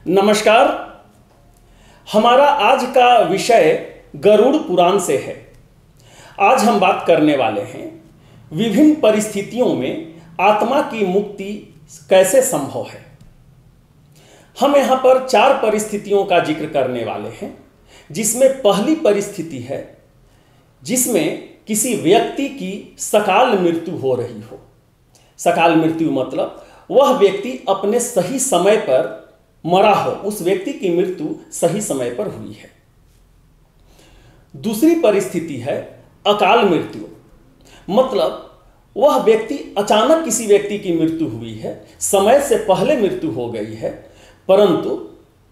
नमस्कार। हमारा आज का विषय गरुड़ पुराण से है। आज हम बात करने वाले हैं विभिन्न परिस्थितियों में आत्मा की मुक्ति कैसे संभव है। हम यहाँ पर 4 परिस्थितियों का जिक्र करने वाले हैं, जिसमें पहली परिस्थिति है जिसमें किसी व्यक्ति की सकाल मृत्यु हो रही हो। सकाल मृत्यु मतलब वह व्यक्ति अपने सही समय पर मरा हो, उस व्यक्ति की मृत्यु सही समय पर हुई है। दूसरी परिस्थिति है अकाल मृत्यु, मतलब वह व्यक्ति अचानक किसी व्यक्ति की मृत्यु हुई है, समय से पहले मृत्यु हो गई है, परंतु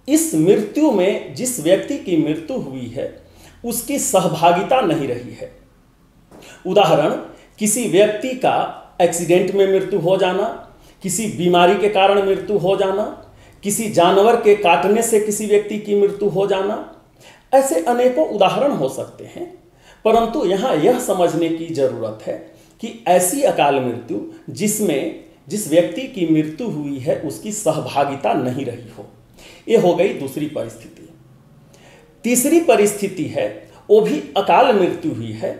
इस मृत्यु में जिस व्यक्ति की मृत्यु हुई है उसकी सहभागिता नहीं रही है। उदाहरण, किसी व्यक्ति का एक्सीडेंट में मृत्यु हो जाना, किसी बीमारी के कारण मृत्यु हो जाना, किसी जानवर के काटने से किसी व्यक्ति की मृत्यु हो जाना, ऐसे अनेकों उदाहरण हो सकते हैं। परंतु यहाँ यह समझने की जरूरत है कि ऐसी अकाल मृत्यु जिसमें जिस व्यक्ति की मृत्यु हुई है उसकी सहभागिता नहीं रही हो। ये हो गई दूसरी परिस्थिति। तीसरी परिस्थिति है, वो भी अकाल मृत्यु हुई है,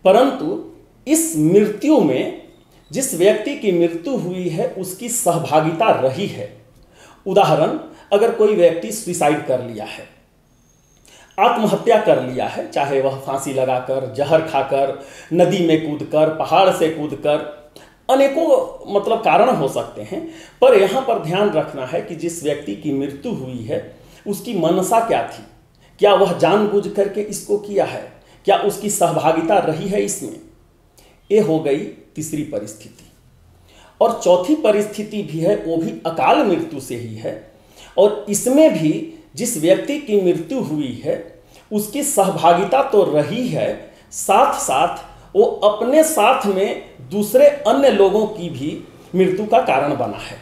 परंतु इस मृत्यु में जिस व्यक्ति की मृत्यु हुई है उसकी सहभागिता रही है। उदाहरण, अगर कोई व्यक्ति सुसाइड कर लिया है, आत्महत्या कर लिया है, चाहे वह फांसी लगाकर, जहर खाकर, नदी में कूदकर, पहाड़ से कूदकर, अनेकों मतलब कारण हो सकते हैं। पर यहाँ पर ध्यान रखना है कि जिस व्यक्ति की मृत्यु हुई है उसकी मनसा क्या थी, क्या वह जानबूझ करके इसको किया है, क्या उसकी सहभागिता रही है इसमें। ये हो गई तीसरी परिस्थिति। और चौथी परिस्थिति भी है, वो भी अकाल मृत्यु से ही है, और इसमें भी जिस व्यक्ति की मृत्यु हुई है उसकी सहभागिता तो रही है, साथ साथ वो अपने साथ में दूसरे अन्य लोगों की भी मृत्यु का कारण बना है।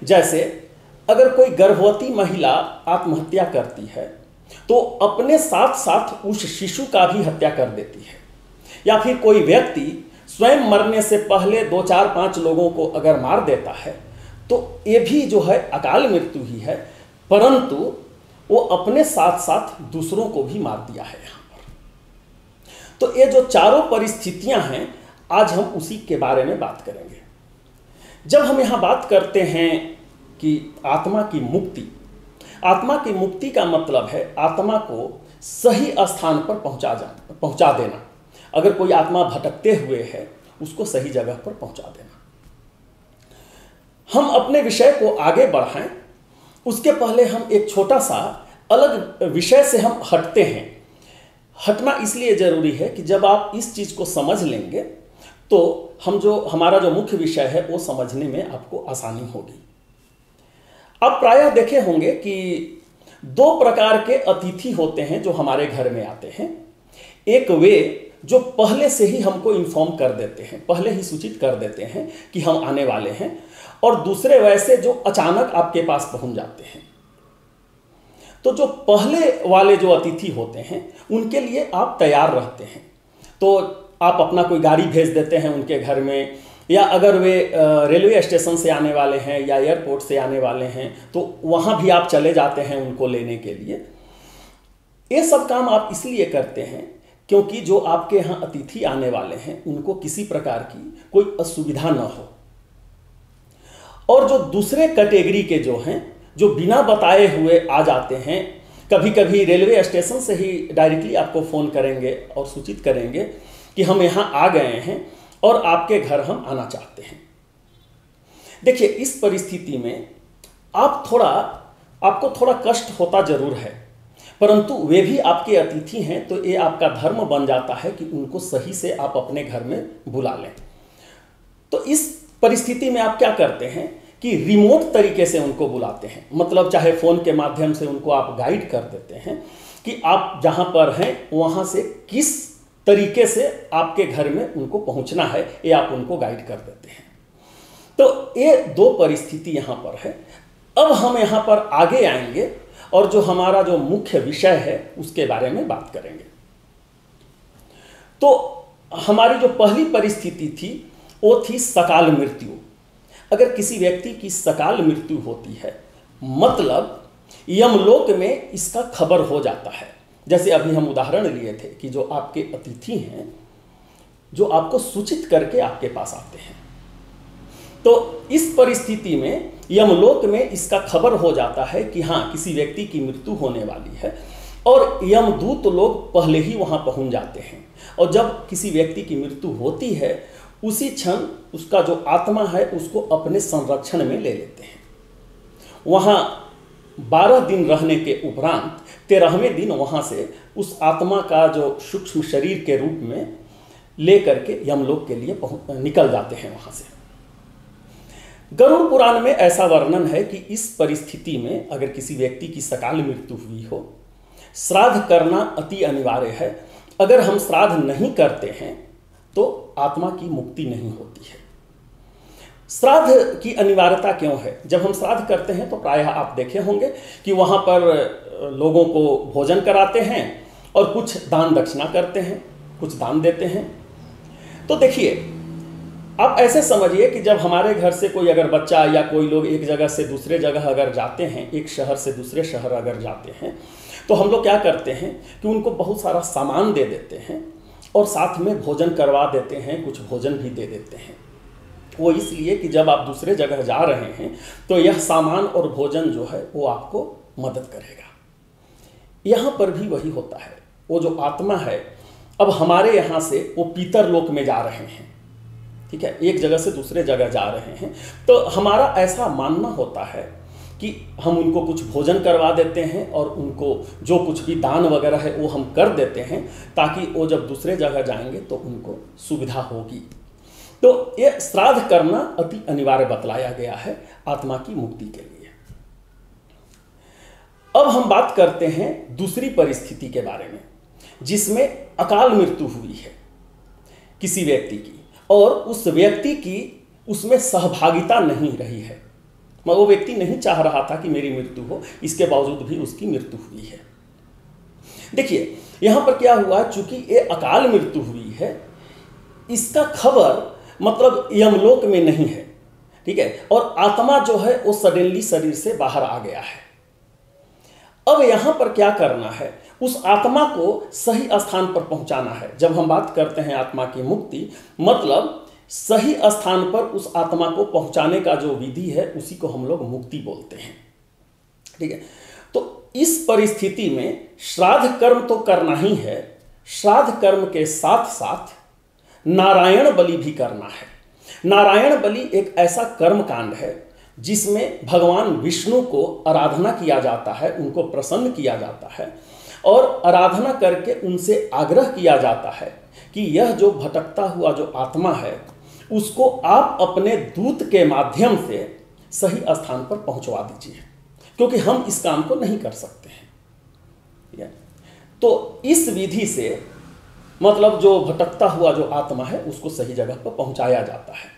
जैसे अगर कोई गर्भवती महिला आत्महत्या करती है तो अपने साथ साथ उस शिशु का भी हत्या कर देती है, या फिर कोई व्यक्ति स्वयं मरने से पहले 2, 4, 5 लोगों को अगर मार देता है तो ये भी जो है अकाल मृत्यु ही है, परंतु वो अपने साथ साथ दूसरों को भी मार दिया है यहाँ पर। तो ये जो चारों परिस्थितियां हैं, आज हम उसी के बारे में बात करेंगे। जब हम यहाँ बात करते हैं कि आत्मा की मुक्ति, आत्मा की मुक्ति का मतलब है आत्मा को सही स्थान पर पहुंचा देना। अगर कोई आत्मा भटकते हुए है उसको सही जगह पर पहुंचा देना। हम अपने विषय को आगे बढ़ाएं उसके पहले हम एक छोटा सा अलग विषय से हम हटते हैं। हटना इसलिए जरूरी है कि जब आप इस चीज को समझ लेंगे तो हमारा जो मुख्य विषय है वो समझने में आपको आसानी होगी। आप प्रायः देखे होंगे कि 2 प्रकार के अतिथि होते हैं जो हमारे घर में आते हैं। एक वे जो पहले से ही हमको इन्फॉर्म कर देते हैं, पहले ही सूचित कर देते हैं कि हम आने वाले हैं, और दूसरे वैसे जो अचानक आपके पास पहुंच जाते हैं। तो जो पहले वाले जो अतिथि होते हैं उनके लिए आप तैयार रहते हैं, तो आप अपना कोई गाड़ी भेज देते हैं उनके घर में, या अगर वे रेलवे स्टेशन से आने वाले हैं या एयरपोर्ट से आने वाले हैं तो वहाँ भी आप चले जाते हैं उनको लेने के लिए। ये सब काम आप इसलिए करते हैं क्योंकि जो आपके यहाँ अतिथि आने वाले हैं उनको किसी प्रकार की कोई असुविधा न हो। और जो दूसरे कैटेगरी के जो हैं, जो बिना बताए हुए आ जाते हैं, कभी कभी रेलवे स्टेशन से ही डायरेक्टली आपको फ़ोन करेंगे और सूचित करेंगे कि हम यहाँ आ गए हैं और आपके घर हम आना चाहते हैं। देखिए, इस परिस्थिति में आपको थोड़ा कष्ट होता जरूर है, परंतु वे भी आपके अतिथि हैं, तो ये आपका धर्म बन जाता है कि उनको सही से आप अपने घर में बुला लें। तो इस परिस्थिति में आप क्या करते हैं कि रिमोट तरीके से उनको बुलाते हैं, मतलब चाहे फ़ोन के माध्यम से उनको आप गाइड कर देते हैं कि आप जहाँ पर हैं वहाँ से किस तरीके से आपके घर में उनको पहुँचना है, ये आप उनको गाइड कर देते हैं। तो ये 2 परिस्थिति यहाँ पर है। अब हम यहाँ पर आगे आएंगे और जो हमारा जो मुख्य विषय है उसके बारे में बात करेंगे। तो हमारी जो पहली परिस्थिति थी वो थी सकाल मृत्यु। अगर किसी व्यक्ति की सकाल मृत्यु होती है, मतलब यमलोक में इसका खबर हो जाता है। जैसे अभी हम उदाहरण लिए थे कि जो आपके अतिथि हैं, जो आपको सूचित करके आपके पास आते हैं, तो इस परिस्थिति में यमलोक में इसका खबर हो जाता है कि हाँ, किसी व्यक्ति की मृत्यु होने वाली है, और यमदूत लोग पहले ही वहाँ पहुँच जाते हैं। और जब किसी व्यक्ति की मृत्यु होती है, उसी क्षण उसका जो आत्मा है उसको अपने संरक्षण में ले लेते हैं। वहाँ 12 दिन रहने के उपरांत 13वें दिन वहाँ से उस आत्मा का जो सूक्ष्म शरीर के रूप में ले करके यमलोक के लिए निकल जाते हैं वहाँ से। गरुड़ पुराण में ऐसा वर्णन है कि इस परिस्थिति में अगर किसी व्यक्ति की सकाल मृत्यु हुई हो, श्राद्ध करना अति अनिवार्य है। अगर हम श्राद्ध नहीं करते हैं तो आत्मा की मुक्ति नहीं होती है। श्राद्ध की अनिवार्यता क्यों है? जब हम श्राद्ध करते हैं तो प्रायः आप देखे होंगे कि वहाँ पर लोगों को भोजन कराते हैं और कुछ दान दक्षिणा करते हैं, कुछ दान देते हैं। तो देखिए, आप ऐसे समझिए कि जब हमारे घर से कोई अगर बच्चा या कोई लोग एक जगह से दूसरे जगह अगर जाते हैं, एक शहर से दूसरे शहर अगर जाते हैं, तो हम लोग क्या करते हैं कि उनको बहुत सारा सामान दे देते हैं और साथ में भोजन करवा देते हैं, कुछ भोजन भी दे देते हैं। वो इसलिए कि जब आप दूसरे जगह जा रहे हैं तो यह सामान और भोजन जो है वो आपको मदद करेगा। यहाँ पर भी वही होता है। वो जो आत्मा है, अब हमारे यहाँ से वो पीतर लोक में जा रहे हैं, ठीक है, एक जगह से दूसरे जगह जा रहे हैं, तो हमारा ऐसा मानना होता है कि हम उनको कुछ भोजन करवा देते हैं और उनको जो कुछ भी दान वगैरह है वो हम कर देते हैं, ताकि वो जब दूसरे जगह जाएंगे तो उनको सुविधा होगी। तो ये श्राद्ध करना अति अनिवार्य बतलाया गया है आत्मा की मुक्ति के लिए। अब हम बात करते हैं दूसरी परिस्थिति के बारे में, जिसमें अकाल मृत्यु हुई है किसी व्यक्ति की और उस व्यक्ति की उसमें सहभागिता नहीं रही है। वो व्यक्ति नहीं चाह रहा था कि मेरी मृत्यु हो, इसके बावजूद भी उसकी मृत्यु हुई है। देखिए, यहां पर क्या हुआ, चूंकि ये अकाल मृत्यु हुई है, इसका खबर मतलब यमलोक में नहीं है, ठीक है, और आत्मा जो है वो सडनली शरीर से बाहर आ गया है। अब यहां पर क्या करना है, उस आत्मा को सही स्थान पर पहुंचाना है। जब हम बात करते हैं आत्मा की मुक्ति, मतलब सही स्थान पर उस आत्मा को पहुंचाने का जो विधि है उसी को हम लोग मुक्ति बोलते हैं, ठीक है। तो इस परिस्थिति में श्राद्ध कर्म तो करना ही है, श्राद्ध कर्म के साथ साथ नारायण बलि भी करना है। नारायण बलि एक ऐसा कर्म कांड है जिसमें भगवान विष्णु को आराधना किया जाता है, उनको प्रसन्न किया जाता है और आराधना करके उनसे आग्रह किया जाता है कि यह जो भटकता हुआ जो आत्मा है उसको आप अपने दूत के माध्यम से सही स्थान पर पहुंचवा दीजिए, क्योंकि हम इस काम को नहीं कर सकते हैं। तो इस विधि से मतलब जो भटकता हुआ जो आत्मा है उसको सही जगह पर पहुंचाया जाता है।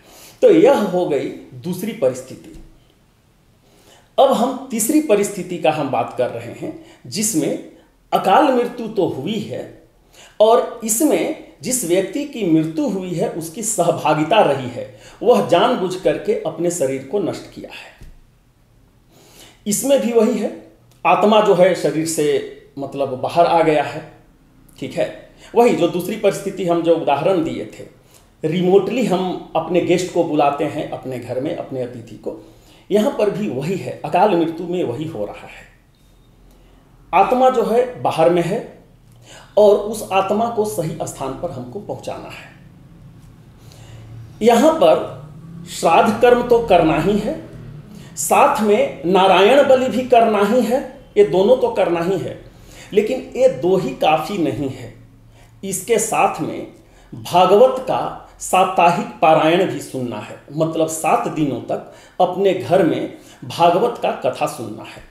तो यह हो गई दूसरी परिस्थिति। अब हम तीसरी परिस्थिति का हम बात कर रहे हैं, जिसमें अकाल मृत्यु तो हुई है और इसमें जिस व्यक्ति की मृत्यु हुई है उसकी सहभागिता रही है, वह जानबूझ करके अपने शरीर को नष्ट किया है। इसमें भी वही है, आत्मा जो है शरीर से मतलब बाहर आ गया है, ठीक है। वही जो दूसरी परिस्थिति हम जो उदाहरण दिए थे, रिमोटली हम अपने गेस्ट को बुलाते हैं अपने घर में, अपने अतिथि को, यहां पर भी वही है, अकाल मृत्यु में वही हो रहा है। आत्मा जो है बाहर में है और उस आत्मा को सही स्थान पर हमको पहुंचाना है। यहां पर श्राद्ध कर्म तो करना ही है, साथ में नारायण बलि भी करना ही है, ये दोनों तो करना ही है। लेकिन ये दो ही काफी नहीं है, इसके साथ में भागवत का साप्ताहिक पारायण भी सुनना है। मतलब 7 दिनों तक अपने घर में भागवत का कथा सुनना है।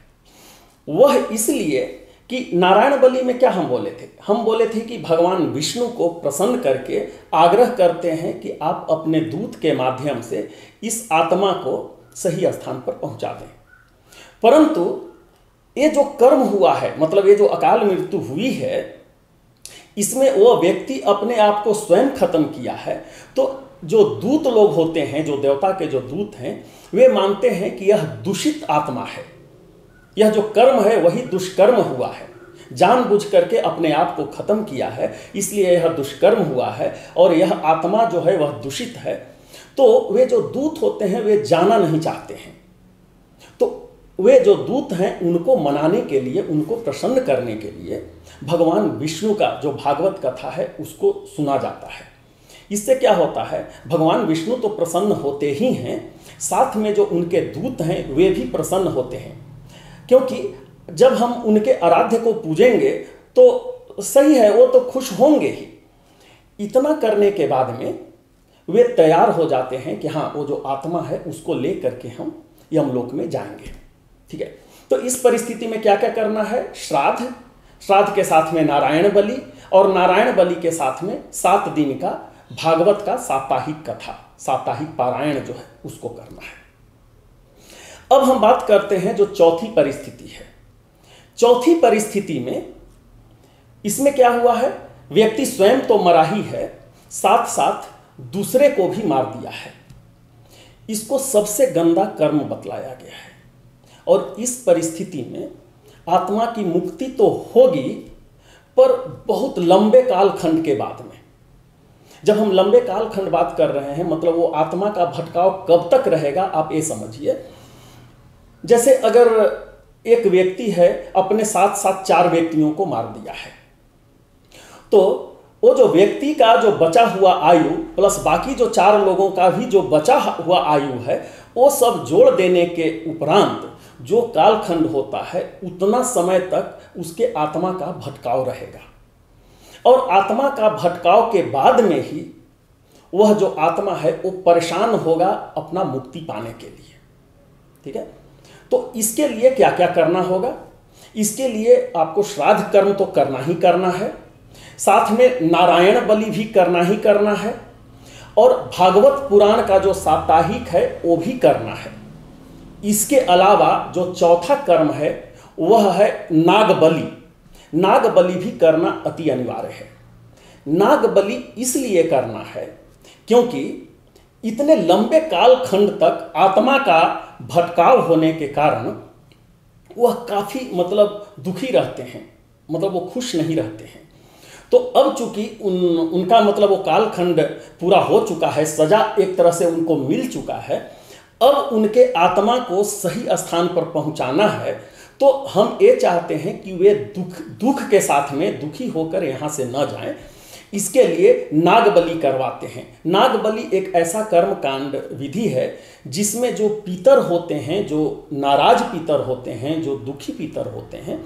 वह इसलिए कि नारायण बलि में क्या हम बोले थे, हम बोले थे कि भगवान विष्णु को प्रसन्न करके आग्रह करते हैं कि आप अपने दूत के माध्यम से इस आत्मा को सही स्थान पर पहुंचा दें। परंतु ये जो कर्म हुआ है, मतलब ये जो अकाल मृत्यु हुई है, इसमें वह व्यक्ति अपने आप को स्वयं खत्म किया है। तो जो दूत लोग होते हैं, जो देवता के जो दूत हैं, वे मानते हैं कि यह दूषित आत्मा है, यह जो कर्म है वही दुष्कर्म हुआ है, जानबूझ करके अपने आप को खत्म किया है, इसलिए यह दुष्कर्म हुआ है और यह आत्मा जो है वह दूषित है। तो वे जो दूत होते हैं वे जाना नहीं चाहते हैं, तो वे जो दूत हैं उनको मनाने के लिए, उनको प्रसन्न करने के लिए भगवान विष्णु का जो भागवत कथा है उसको सुना जाता है। इससे क्या होता है, भगवान विष्णु तो प्रसन्न होते ही हैं, साथ में जो उनके दूत हैं वे भी प्रसन्न होते हैं, क्योंकि जब हम उनके आराध्य को पूजेंगे तो सही है, वो तो खुश होंगे ही। इतना करने के बाद में वे तैयार हो जाते हैं कि हाँ, वो जो आत्मा है उसको ले करके हम यमलोक में जाएंगे। ठीक है, तो इस परिस्थिति में क्या क्या करना है, श्राद्ध के साथ में नारायण बलि, और नारायण बलि के साथ में 7 दिन का भागवत का साप्ताहिक कथा, साप्ताहिक पारायण जो है उसको करना है। अब हम बात करते हैं जो चौथी परिस्थिति है। चौथी परिस्थिति में इसमें क्या हुआ है, व्यक्ति स्वयं तो मरा ही है, साथ साथ दूसरे को भी मार दिया है। इसको सबसे गंदा कर्म बतलाया गया है, और इस परिस्थिति में आत्मा की मुक्ति तो होगी, पर बहुत लंबे कालखंड के बाद में। जब हम लंबे कालखंड बात कर रहे हैं, मतलब वो आत्मा का भटकाव कब तक रहेगा, आप ये समझिए। जैसे अगर एक व्यक्ति है, अपने साथ साथ 4 व्यक्तियों को मार दिया है, तो वो जो व्यक्ति का जो बचा हुआ आयु प्लस बाकी जो 4 लोगों का भी जो बचा हुआ आयु है, वो सब जोड़ देने के उपरांत जो कालखंड होता है, उतना समय तक उसके आत्मा का भटकाव रहेगा। और आत्मा का भटकाव के बाद में ही वह जो आत्मा है वो परेशान होगा अपना मुक्ति पाने के लिए। ठीक है, तो इसके लिए क्या क्या करना होगा, इसके लिए आपको श्राद्ध कर्म तो करना ही करना है, साथ में नारायण बलि भी करना ही करना है, और भागवत पुराण का जो साप्ताहिक है वो भी करना है। इसके अलावा जो चौथा कर्म है वह है नाग बलि। नाग बलि भी करना अति अनिवार्य है। नाग बलि इसलिए करना है क्योंकि इतने लंबे कालखंड तक आत्मा का भटकाव होने के कारण वह काफी मतलब दुखी रहते हैं, मतलब वो खुश नहीं रहते हैं। तो अब चूंकि उनका मतलब वो कालखंड पूरा हो चुका है, सजा एक तरह से उनको मिल चुका है, अब उनके आत्मा को सही स्थान पर पहुंचाना है। तो हम ये चाहते हैं कि वे दुख के साथ में दुखी होकर यहाँ से न जाएं, इसके लिए नाग बलि करवाते हैं। नाग बलि एक ऐसा कर्मकांड विधि है जिसमें जो पितर होते हैं, जो नाराज पितर होते हैं, जो दुखी पितर होते हैं,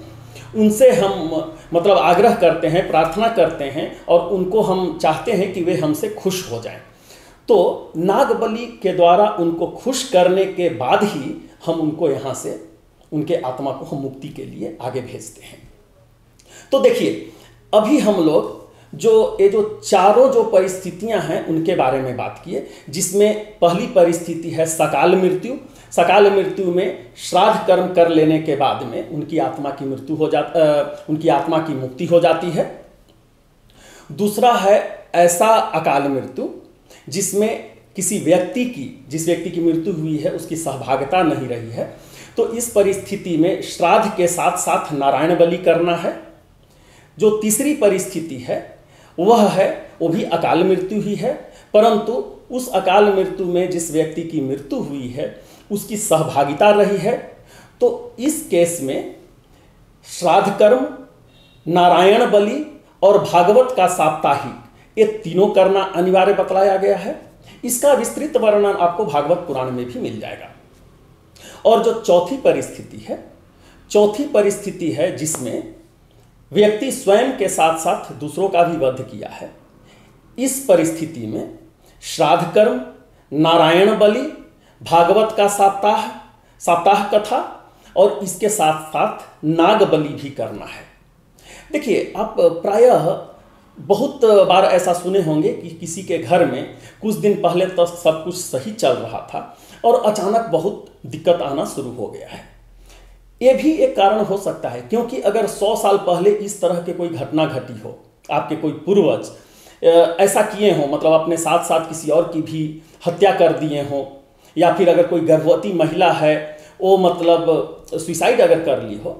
उनसे हम मतलब आग्रह करते हैं, प्रार्थना करते हैं, और उनको हम चाहते हैं कि वे हमसे खुश हो जाएं। तो नाग बलि के द्वारा उनको खुश करने के बाद ही हम उनको यहाँ से, उनके आत्मा को हम मुक्ति के लिए आगे भेजते हैं। तो देखिए, अभी हम लोग ये जो चारों जो परिस्थितियां हैं उनके बारे में बात किए, जिसमें पहली परिस्थिति है सकाल मृत्यु। सकाल मृत्यु में श्राद्ध कर्म कर लेने के बाद में उनकी आत्मा की मृत्यु हो उनकी आत्मा की मुक्ति हो जाती है। दूसरा है ऐसा अकाल मृत्यु जिसमें जिस व्यक्ति की मृत्यु हुई है उसकी सहभागिता नहीं रही है। तो इस परिस्थिति में श्राद्ध के साथ साथ नारायण बलि करना है। जो तीसरी परिस्थिति है वो भी अकाल मृत्यु ही है, परंतु उस अकाल मृत्यु में जिस व्यक्ति की मृत्यु हुई है उसकी सहभागिता रही है। तो इस केस में श्राद्ध कर्म, नारायण बलि और भागवत का साप्ताहिक, ये तीनों करना अनिवार्य बतलाया गया है। इसका विस्तृत वर्णन आपको भागवत पुराण में भी मिल जाएगा। और जो चौथी परिस्थिति है जिसमें व्यक्ति स्वयं के साथ साथ दूसरों का भी वध किया है। इस परिस्थिति में श्राद्ध कर्म, नारायण बलि, भागवत का साप्ताह कथा और इसके साथ साथ नाग बलि भी करना है। देखिए, आप प्रायः बहुत बार ऐसा सुने होंगे कि किसी के घर में कुछ दिन पहले तक सब कुछ सही चल रहा था और अचानक बहुत दिक्कत आना शुरू हो गया है। ये भी एक कारण हो सकता है, क्योंकि अगर 100 साल पहले इस तरह के कोई घटना घटी हो, आपके कोई पूर्वज ऐसा किए हों, मतलब अपने साथ साथ किसी और की भी हत्या कर दिए हों, या फिर अगर कोई गर्भवती महिला है वो मतलब सुसाइड अगर कर ली हो,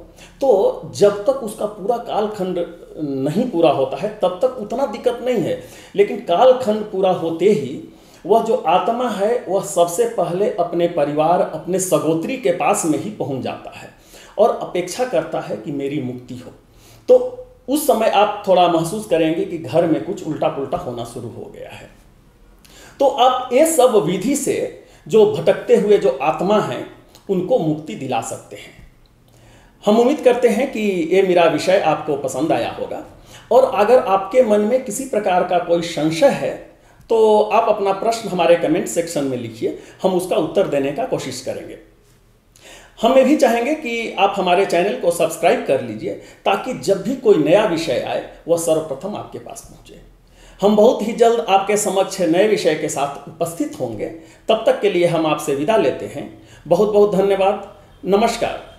तो जब तक उसका पूरा कालखंड नहीं पूरा होता है तब तक उतना दिक्कत नहीं है, लेकिन कालखंड पूरा होते ही वह जो आत्मा है वह सबसे पहले अपने परिवार, अपने सगोत्री के पास में ही पहुंच जाता है और अपेक्षा करता है कि मेरी मुक्ति हो। तो उस समय आप थोड़ा महसूस करेंगे कि घर में कुछ उल्टा पुल्टा होना शुरू हो गया है। तो आप ये सब विधि से जो भटकते हुए जो आत्मा हैं उनको मुक्ति दिला सकते हैं। हम उम्मीद करते हैं कि ये मेरा विषय आपको पसंद आया होगा, और अगर आपके मन में किसी प्रकार का कोई संशय है तो आप अपना प्रश्न हमारे कमेंट सेक्शन में लिखिए, हम उसका उत्तर देने का कोशिश करेंगे। हम ये भी चाहेंगे कि आप हमारे चैनल को सब्सक्राइब कर लीजिए ताकि जब भी कोई नया विषय आए वह सर्वप्रथम आपके पास पहुंचे। हम बहुत ही जल्द आपके समक्ष नए विषय के साथ उपस्थित होंगे। तब तक के लिए हम आपसे विदा लेते हैं। बहुत बहुत धन्यवाद। नमस्कार।